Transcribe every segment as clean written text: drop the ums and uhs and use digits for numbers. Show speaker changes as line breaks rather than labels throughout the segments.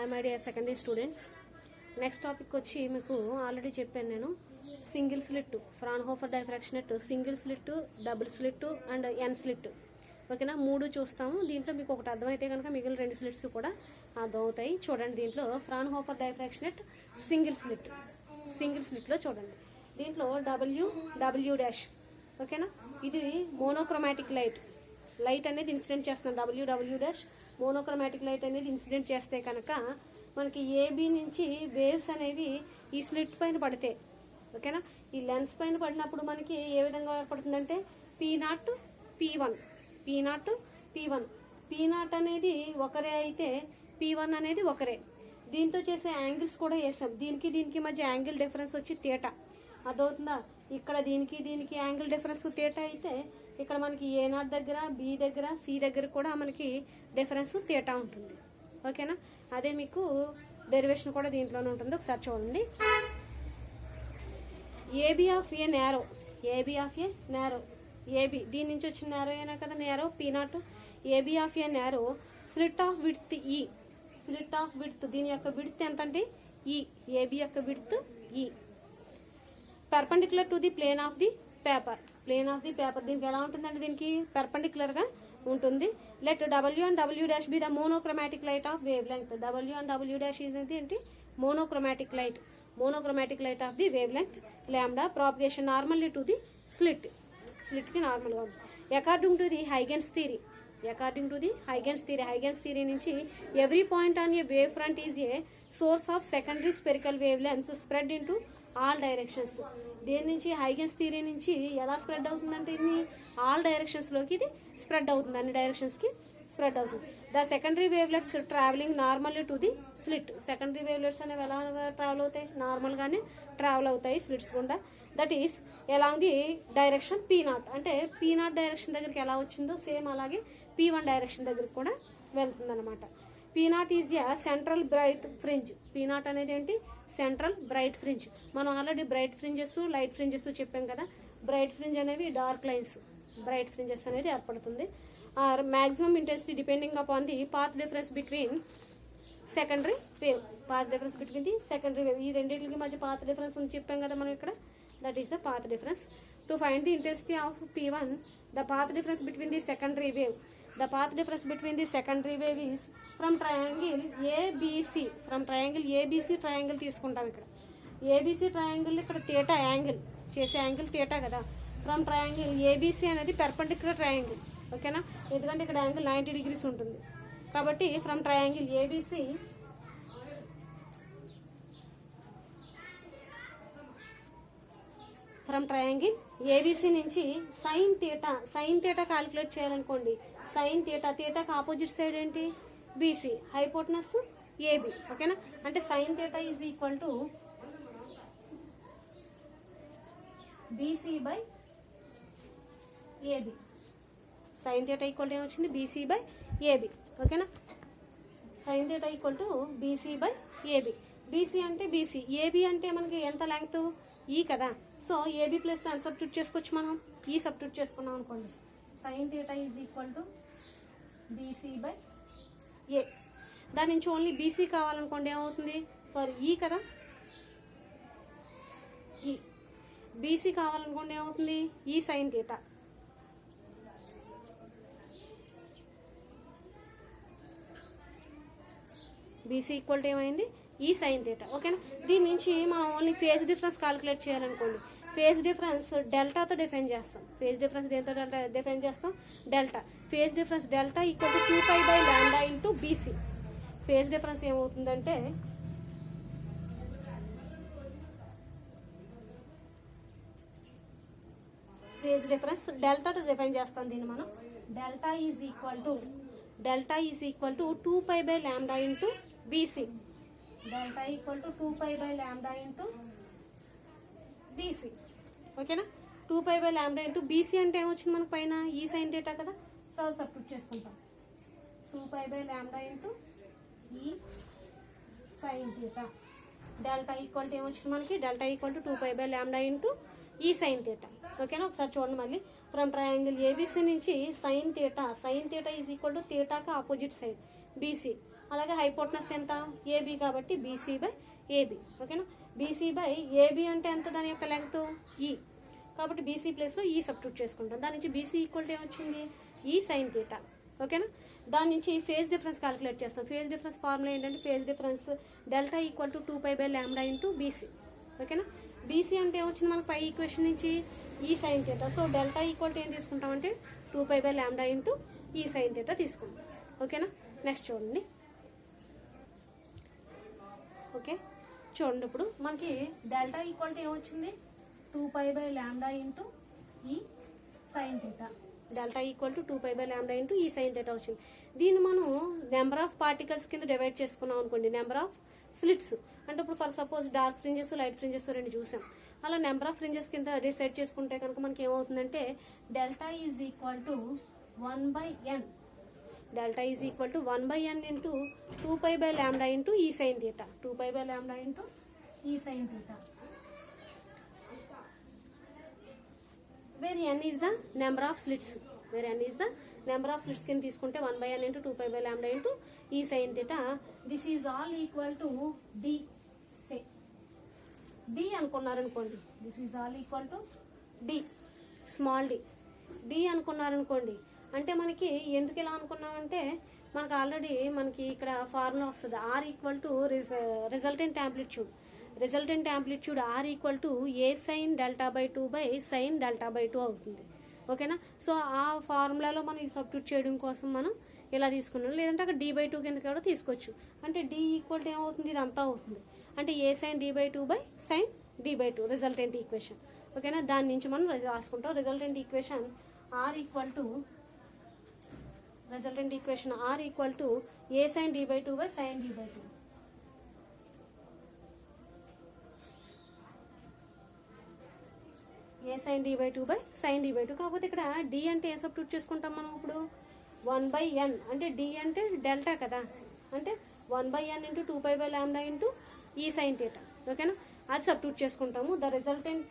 Hi my dear secondary students. Next topic వచ్చి మీకు already చెప్పాను నేను. Single slit, Fraunhofer diffraction, single slit, double slit and N slit. ఓకేనా, 3 చూస్తాము. దీంట్లో మీకు ఒకటి అర్థమైతే కనుక మిగిలిన 2 స్లిట్స్ కూడా అర్థమవుతాయి. చూడండి, దీంట్లో ఫ్రాన్హోఫర్ డైఫ్రాక్షన్ సింగిల్ స్లిట్లో చూడండి. దీంట్లో డబ్ల్యూ డాష్. ఓకేనా, ఇది మోనోక్రోమాటిక్ లైట్ అనేది ఇన్సిడెంట్ చేస్తున్నాం. డబ్ల్యూ డాష్ మోనోక్రోమాటిక్ లైట్ అనేది ఇన్సిడెంట్ చేస్తే కనుక మనకి ఏబీ నుంచి వేవ్స్ అనేవి ఈ స్లిట్ పైన పడితే, ఓకేనా, ఈ లెన్స్ పైన పడినప్పుడు మనకి ఏ విధంగా ఏర్పడుతుందంటే P0 P1 అనేది ఒకరే అయితే P1 అనేది ఒకరే. దీంతో చేసే యాంగిల్స్ కూడా వేసాం. దీనికి మధ్య యాంగిల్ డిఫరెన్స్ వచ్చి తీటా. అదవుతుందా? ఇక్కడ దీనికి యాంగిల్ డిఫరెన్స్ తీటా అయితే ఇక్కడ మనకి A0 దగ్గర, B దగ్గర, C దగ్గర కూడా మనకి డిఫరెన్స్ తీటా ఉంటుంది. ఓకేనా, అదే మీకు డెరివేషన్ కూడా దీంట్లోనే ఉంటుంది. ఒకసారి చూడండి. AB of A narrow, AB దీని నుంచి వచ్చిన నేరో అయినా కదా, narrow P0. AB of A narrow, slit of width దీని యొక్క విడ్త్ ఎంత అంటే ఈ ఏబి యొక్క విడ్త్ ఈ. Perpendicular to the plane of the paper. దీనికి ఎలా ఉంటుందంటే దీనికి పర్పెండిక్యులర్ గా ఉంటుంది. Let W and W dash be the monochromatic light of wavelength. W and W dash ఏంటి? Monochromatic light of the wavelength lambda. Propagation normally to the slit కి normal గా ఉంది. According to the Huygens theory నుంచి every point on a wave front is a source of secondary spherical wave length spread into all directions. దేని నుంచి? Huygens theory నుంచి ఎలా spread అవుతుందంటే ఇది ఆల్ డైరెక్షన్స్ లోకి ఇది స్ప్రెడ్ అవుతుంది, అన్ని డైరెక్షన్స్ కి స్ప్రెడ్ అవుతుంది. The secondary wavelets travelling normally to the slit. Secondary wavelets అనేవి ఎలా ట్రావెల్ అవుతాయి? నార్మల్ గానే ట్రావెల్ అవుతాయి స్లిట్స్ గుండా. That is along the direction P0. అంటే P0 డైరెక్షన్ దగ్గరికి ఎలా వచ్చిందో సేమ్ అలాగే P1 డైరెక్షన్ దగ్గరికి కూడా వెళ్తుంది అనమాట. P0 is a central bright fringe. P0 అనేది ఏంటి? Central bright fringe. మనం already bright fringes, light fringes చెప్పాం కదా. బ్రైట్ ఫ్రింజ్ అనేవి డార్క్ లైన్స్, బ్రైట్ ఫ్రింజెస్ అనేది ఏర్పడుతుంది. Or maximum intensity depending upon the path difference between secondary wave. ఈ రెండింటికి మధ్య పాత్ డిఫరెన్స్ ఉంది చెప్పాం కదా మనం ఇక్కడ. That is the path difference. To find the intensity of P1, the path difference between the secondary wave. The path difference between the secondary wave is from triangle ABC. Triangle తీసుకుంటాం ఇక్కడ. ABC triangle ఇక్కడ theta angle చేసే angle theta కదా. From triangle ABC అనేది perpendicular triangle. ఓకేనా, ఎందుకంటే ఇక్కడ angle 90 degrees ఉంటుంది కాబట్టి ఫ్రమ్ ట్రయాంగిల్ ABC నుంచి సైన్ థీటా క్యాలిక్యులేట్ చేయాలనుకోండి. సైన్ థీటాకి ఆపోజిట్ సైడ్ ఏంటి? BC, hypotenuse AB. ఓకేనా, అంటే sine theta is equal to BC by AB. Sine theta equal to ఏమొచ్చింది? BC by AB. ఓకేనా, sine theta equal to BC by AB. BC అంటే BC, AB అంటే మనకి ఎంత లెంగ్త్? ఈ కదా. సో AB ప్లస్ ఎంత సబ్స్టిట్యూట్ చేసుకోవచ్చు మనం? ఈ సబ్స్టిట్యూట్ చేసుకున్నాం అనుకోండి. Sign theta is equal to BC by A. దాని నుంచి ఓన్లీ BC కావాలనుకోండి ఏమవుతుంది? ఈ కదా, ఈ BC కావాలనుకోండి ఏమవుతుంది? E sine theta. BC equal to ఏమైంది? E sine theta. ఓకేనా, దీని నుంచి మనం ఓన్లీ ఫేజ్ డిఫరెన్స్ క్యాలిక్యులేట్ చేయాలనుకోండి. ఫేజ్ డిఫరెన్స్ డెల్టాతో డిఫైన్ చేస్తాం. దేంతో డిఫైన్ చేస్తాం? Delta. Phase difference delta equal to 2π by lambda into BC. Phase difference ఏమవుతుందంటే ఫేజ్ డిఫరెన్స్ డెల్టాతో డిఫైన్ చేస్తాం దీన్ని మనం. Delta is equal to 2π by lambda into BC. Delta equal to 2π by lambda into BC. ఓకేనా, 2π by lambda into BC అంటే ఏమొచ్చింది మనకు పైన? ఈ సైన్ థీటా కదా. సో సబ్స్టిట్యూట్ చేసుకుంటాం. 2π బై లాంబ్డా ఇంటూ ఈ sine theta. Delta equal to ఏమొచ్చింది మనకి? Delta equal to 2π by lambda into ఈ సైన్ థీటా. ఓకేనా, ఒకసారి చూడండి మళ్ళీ. ఫ్రమ్ ట్రయాంగిల్ ABC నుంచి sine theta is equal to థీటాకి ఆపోజిట్ సైడ్ BC. అలాగే హైపోటనస్ ఎంత ఏబీ కాబట్టి బీసీ బై ఏబీ. ఓకేనా, బీసీ బై ఏబీ అంటే ఎంత దాని యొక్క లెంగ్త్ ఈ, కాబట్టి బీసీ ప్లేస్లో ఈ సబ్స్టిట్యూట్ చేసుకుంటాం. దాని నుంచి బీసీ ఈక్వల్ టు ఏమొచ్చింది ఈ సైన్ థీటా. ఓకేనా, దాని నుంచి ఫేజ్ డిఫరెన్స్ క్యాలిక్యులేట్ చేస్తాం. ఫేజ్ డిఫరెన్స్ ఫార్ములా ఏంటంటే phase difference delta equal to 2π/λ into B C. ఓకేనా, బీసీ అంటే ఏమొచ్చింది మనకు పై ఈక్వేషన్ నుంచి e sine theta. So delta equal to ఏం తీసుకుంటామంటే 2π/λ ఇంటూ ఈ సైన్ థీటా తీసుకుంటాం. ఓకేనా, నెక్స్ట్ చూడండి. ఓకే, చూడండి ఇప్పుడు మనకి డెల్టా ఈక్వల్ టు ఏమొచ్చింది 2π/λ ఇంటూ ఈ sine theta. Delta equal to 2π/λ into ఈ సైన్ థీటా వచ్చింది. దీన్ని మనం నెంబర్ ఆఫ్ పార్టికల్స్ కింద డివైడ్ చేసుకున్నాం అనుకోండి, నెంబర్ ఆఫ్ స్లిట్స్. అంటే ఇప్పుడు for suppose dark fringes light fringes రెండు చూసాం, అలా నెంబర్ ఆఫ్ ఫ్రింజెస్ కింద డిసైడ్ చేసుకుంటే కనుక మనకి ఏమవుతుందంటే delta is equal to 1/n. Delta is equal to 1/n into 2π/λ into ఈ సైన్ థీటా. 2π/λ ఇంటూ ఈ sine theta, where n is the number of slits. Where n is the number of slits కింద తీసుకుంటే 1/n into 2π/λ into ఈ sine theta. This is all equal to d. Say d అనుకున్నారనుకోండి, this is all equal to d, small d. D అనుకున్నారనుకోండి అంటే మనకి ఎందుకు ఇలా అనుకున్నామంటే మనకు ఆల్రెడీ మనకి ఇక్కడ ఫార్ములా వస్తుంది, R equal to resultant amplitude. Resultant amplitude R equal to A sine డెల్టా/2 బై సైన్ డెల్టా/2 అవుతుంది. ఓకేనా, సో ఆ ఫార్ములాలో మనం ఈ సబ్స్టిట్యూట్ చేయడం కోసం మనం ఇలా తీసుకున్నాం. లేదంటే అక్కడ d/2 కింద కూడా తీసుకోవచ్చు. అంటే డి ఈక్వల్ టు ఏమవుతుంది, ఇదంతా అవుతుంది. అంటే a sine d/2 by sine d/2 resultant equation. ఓకేనా, దాని నుంచి మనం రాసుకుంటాం resultant equation R equal to A sine d/2 by sine d/2. A sine d/2 by sine d/2. కాకపోతే ఇక్కడ డి అంటే ఏ సబ్స్టిట్యూట్ చేసుకుంటాం మనం ఇప్పుడు 1/n. అంటే డి అంటే డెల్టా కదా, అంటే 1/n ఇంటూ 2π/λ ఇంటూ ఈ సైన్ థీటా. ఓకేనా, అది సబ్స్టిట్యూట్ చేసుకుంటాము. The resultant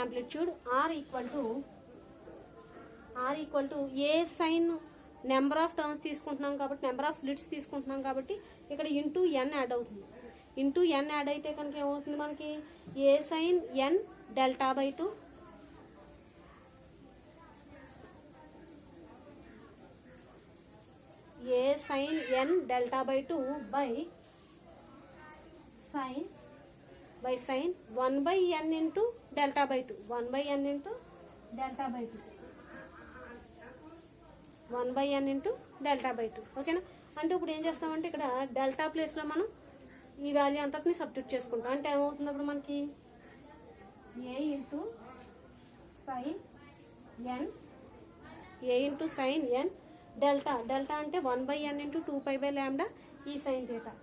amplitude r equal to A sine number of turns తీసుకుంటున్నాం కాబట్టి, నెంబర్ ఆఫ్ స్లిట్స్ తీసుకుంటున్నాం కాబట్టి ఇక్కడ ఇంటూ n యాడ్ అవుతుంది. ఇంటూ n యాడ్ అయితే కనుక ఏమవుతుంది మనకి A sine n delta A sine n delta by sine 1/n into delta. 1/n into delta. 1/n into delta. ఓకేనా, అంటే ఇప్పుడు ఏం చేస్తామంటే ఇక్కడ డెల్టా ప్లేస్లో మనం ఈ వాల్యూ అంతటిని సబ్స్టిట్యూట్ చేసుకుంటాం. అంటే ఏమవుతుంది అప్పుడు మనకి A into sine n delta అంటే 1/n into 2π/λ e sine theta.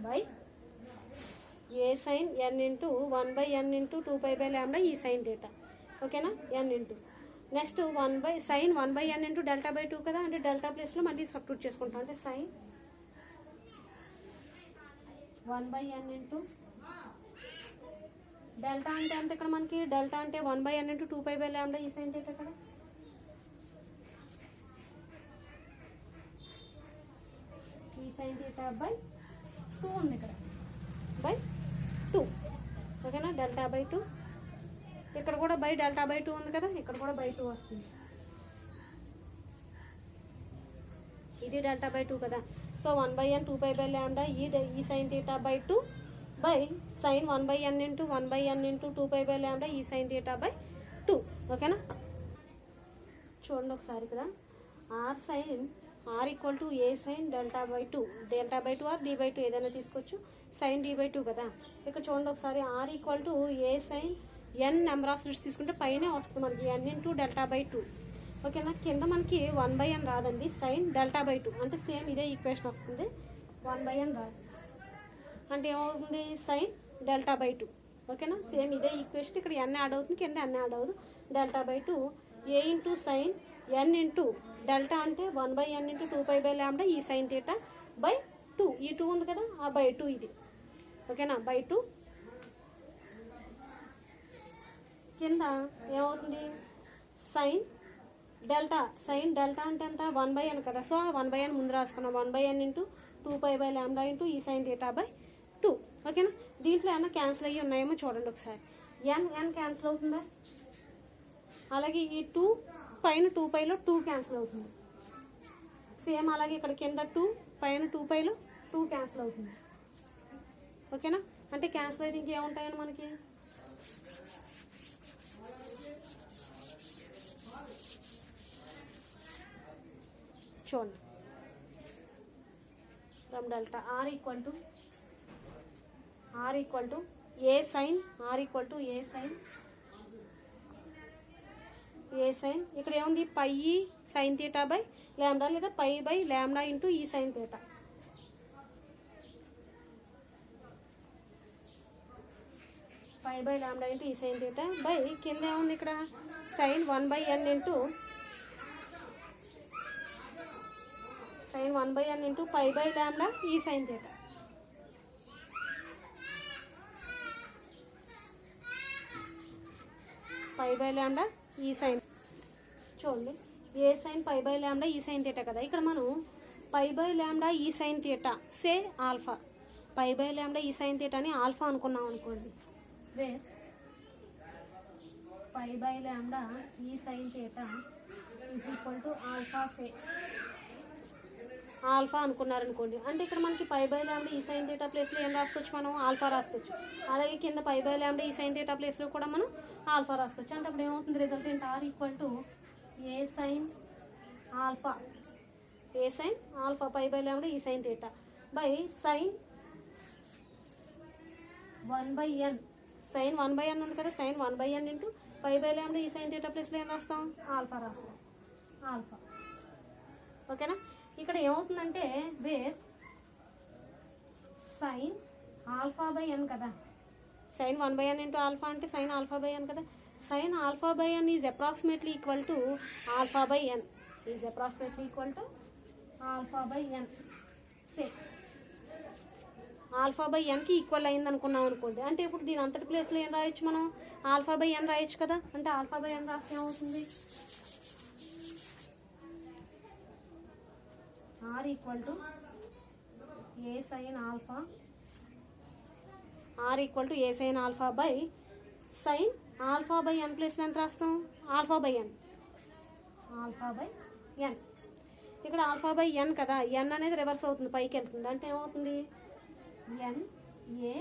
By A sine n into 1/n into 2π/λ e sine theta. ఓకేనా, n into next sine 1/n into delta కదా, అంటే డెల్టా ప్లేస్లో మళ్ళీ సబ్స్టిట్యూట్ చేసుకుంటాం. అంటే సైన్ 1/n ఇంటూ డెల్టా అంటే అంత ఇక్కడ మనకి డెల్టా అంటే 1/n into 2π/λ e sine theta కదా. ఈ సైన్ థీటా బై 2 ఉంది ఇక్కడ, బై 2. ఓకేనా, డెల్టా/2 ఇక్కడ కూడా బై డెల్టా/2 ఉంది కదా, ఇక్కడ కూడా బై 2 వస్తుంది. ఇది డెల్టా/2 కదా. So 1/n 2π/λ e sine theta by sine 1/n into 2π/λ e sine theta. ఓకేనా, చూడండి ఒకసారి ఇక్కడ R equal to A sine delta R d/2 ఏదైనా తీసుకోవచ్చు. సైన్ d/2 కదా. ఇక్కడ చూడండి ఒకసారి R equal to A sine n number of slits తీసుకుంటే పైనే వస్తుంది మనకి n ఇంటూ డెల్టా/2. ఓకేనా, కింద మనకి 1/n రాదండి, సైన్ డెల్టా/2 అంటే సేమ్ ఇదే ఈక్వేషన్ వస్తుంది. 1/n రాదు అంటే ఏమవుతుంది సైన్ డెల్టా/2. ఓకేనా. సేమ్ ఇదే ఈక్వేషన్ ఇక్కడ n యాడ్ అవుతుంది, కింద n యాడ్ అవుతుంది. Delta by 2 a into sine n into delta అంటే 1/n into 2π/λ e sine theta by 2. ఈ 2 ఉంది కదా, ఆ బై 2 ఇది. ఓకేనా, బై 2 కింద ఏమవుతుంది సైన్ డెల్టా అంటే ఎంత 1/n కదా. సో 1/n ముందు రాసుకున్నాం. 1/n ఇంటూ 2π/λ ఇంటూ ఈ సైన్ థీటా బై 2. ఓకేనా. దీంట్లో ఏమన్నా క్యాన్సిల్ అయ్యి ఉన్నాయేమో చూడండి ఒకసారి. n క్యాన్సిల్ అవుతుందా, అలాగే ఈ 2 పైన 2πలో 2 క్యాన్సిల్ అవుతుంది. సేమ్ అలాగే ఇక్కడ కింద 2 పైన 2πలో 2 క్యాన్సిల్ అవుతుంది. ఓకేనా. అంటే క్యాన్సిల్ అయితే ఇంకేముంటాయని మనకి చూడండి. From delta R equal to A sine ఇక్కడ ఏముంది pi sine theta by lambda లేదా π/λ ఇంటూ ఈ సైన్ థీటా. π/λ ఇంటూ ఈ సైన్ థీటా బై కింద ఏముంది ఇక్కడ sign 1/n into π/λ e sine theta. π/λ e sign చూడండి. ఏ సైన్ π/λ ఈ సైన్ థీటా కదా. ఇక్కడ మనం π/λ ఈ సైన్ థీటా సే ఆల్ఫా, π/λ ఈ సైన్ థీటాని ఆల్ఫా అనుకున్నాం అనుకోండి. π/λ e sine theta is equal to alpha say alpha అనుకున్నారనుకోండి. అంటే ఇక్కడ మనకి π/λ ఈ సైన్ థీటా ప్లేస్లో ఏం రాసుకోవచ్చు, మనం ఆల్ఫా రాసుకోవచ్చు. అలాగే కింద π/λ ఈ సైన్ థీటా ప్లేస్లో కూడా మనం ఆల్ఫా రాసుకోవచ్చు. అంటే అప్పుడు ఏమవుతుంది resultant R equal to A sine alpha π/λ e sine theta by sine 1/n. Sine 1/n ఉంది కదా, sine 1/n into π/λ e sine theta ప్లేస్లో ఏం రాస్తాం, ఆల్ఫా రాస్తాం. ఆల్ఫా. ఓకేనా. ఇక్కడ ఏమవుతుందంటే వేర్ సైన్ α/n కదా, సైన్ 1/n ఇంటూ ఆల్ఫా అంటే సైన్ α/n కదా. Sine α/n is approximately equal to α/n say α/nకి ఈక్వల్ అయింది అనుకున్నాం అనుకోండి. అంటే ఇప్పుడు దీని అంతటి ప్లేస్లో ఏం రాయొచ్చు, మనం α/n రాయొచ్చు కదా. అంటే α/n రాస్తే ఏమవుతుంది R equal to A sine alpha by sine α/n ప్లేస్లో ఎంత రాస్తాం, α/n. ఇక్కడ α/n కదా, n అనేది రివర్స్ అవుతుంది, పైకి వెళ్తుంది. అంటే ఏమవుతుంది NA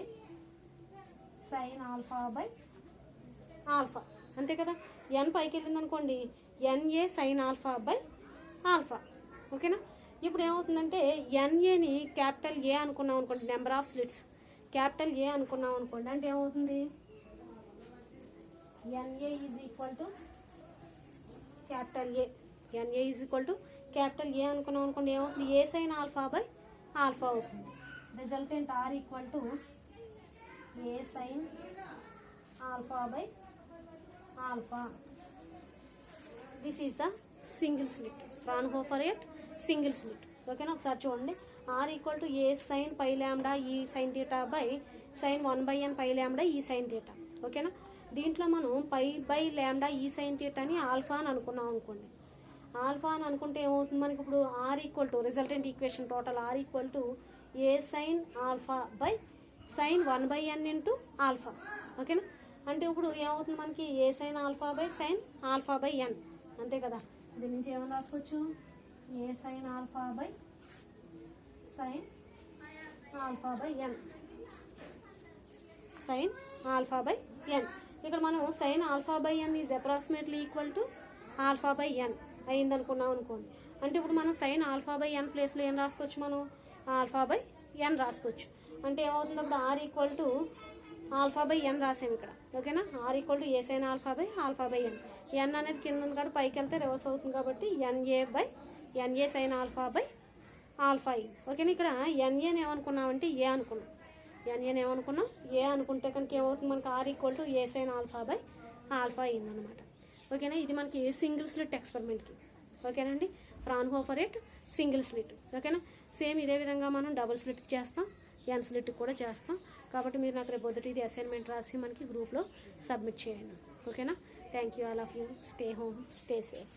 సైన్ ఆల్ఫా అంతే కదా. n పైకి వెళ్ళింది అనుకోండి, NA సైన్ ఆల్ఫా. ఓకేనా. ఇప్పుడు ఏమవుతుందంటే NAని క్యాపిటల్ ఏ అనుకున్నాం అనుకోండి, number of slits capital A అనుకున్నాం అనుకోండి. అంటే ఏమవుతుంది NA is equal to capital A అనుకున్నాం అనుకోండి. ఏమవుతుంది ఏ సైన్ ఆల్ఫా అవుతుంది. Resultant R equal to A sine alpha. This is the single slit, Fraunhofer at single slit. ఓకేనా. ఒకసారి చూడండి. R equal to A sine π/λ e sine theta by sine 1/n π/λ e sine theta. ఓకేనా. దీంట్లో మనం π/λ e sign థీటాని alpha అని అనుకున్నాం అనుకోండి. Alpha అని అనుకుంటే ఏమవుతుంది మనకి ఇప్పుడు R equal to resultant equation total R equal to A sine alpha by sine 1/n into alpha. ఓకేనా. అంటే ఇప్పుడు ఏమవుతుంది మనకి A sine alpha by sine α/n అంతే కదా. దీని నుంచి ఏమైనా రాసుకోవచ్చు A sine alpha by sine α/n. ఇక్కడ మనం sine α/n is approximately equal to α/n అయింది అనుకున్నాం అనుకోండి. అంటే ఇప్పుడు మనం సైన్ α/n ప్లేస్లో ఏం రాసుకోవచ్చు, మనం α/n రాసుకోవచ్చు. అంటే ఏమవుతుంది అప్పుడు ఆర్ ఈక్వల్ టు α/n రాసాము ఇక్కడ. ఓకేనా. R equal to A sine α/n. n అనేది కింద ఉంది కాబట్టి పైకి వెళ్తే రివర్స్ అవుతుంది కాబట్టి NA సైన్ ఆల్ఫా. ఓకేనా. ఇక్కడ NAని ఏమనుకున్నామంటే ఏ అనుకున్నాం. ఎన్ ఏమనుకున్నాం ఏ అనుకుంటే కనుక ఏమవుతుంది మనకి R equal to A sine alpha by alpha అయిందనమాట. ఓకేనా, ఇది మనకి సింగిల్ స్లిట్ ఎక్స్పెరిమెంట్కి. ఓకేనండి, ఫ్రాన్హోఫర్ ఎట్ సింగిల్ స్లిట్. ఓకేనా, సేమ్ ఇదే విధంగా మనం డబుల్ స్లిట్కి చేస్తాం, ఎన్ స్లిట్కి కూడా చేస్తాం. కాబట్టి మీరు నాకు రేపు పొద్దుట ఇది అసైన్మెంట్ రాసి మనకి గ్రూప్లో సబ్మిట్ చేయండి. ఓకేనా, thank you all of you. Stay home, stay safe.